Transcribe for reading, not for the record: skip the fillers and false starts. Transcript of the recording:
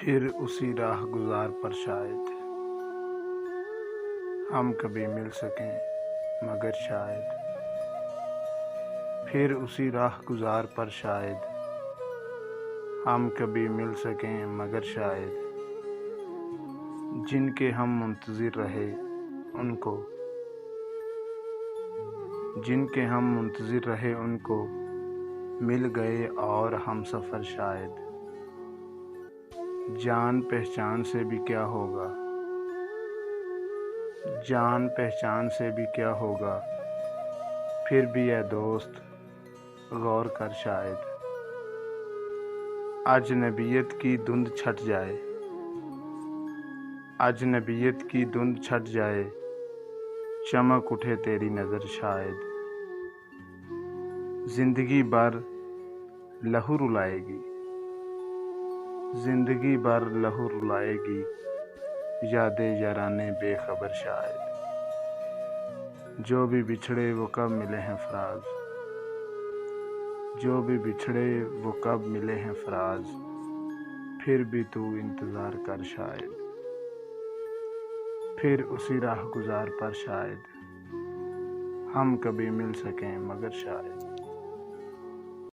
پھر اسی راہ گزار پر شاید ہم کبھی مل سکیں مگر شاید پھر اسی راہ گزار پر شاید ہم کبھی مل سکیں مگر شاید جن کے ہم منتظر رہے ان کو مل گئے اور ہم سفر شاید جان پہچان سے بھی کیا ہوگا پھر بھی اے دوست غور کر شاید اجنبیت کی دھند چھٹ جائے چمک اٹھے تیری نظر شاید زندگی بھر لہو رلائے گی یادیں یارانے بے خبر شاید جو بھی بچھڑے وہ کب ملے ہیں فراز پھر بھی تو انتظار کر شاید پھر اسی راہ گزار پر شاید ہم کبھی مل سکیں مگر شاید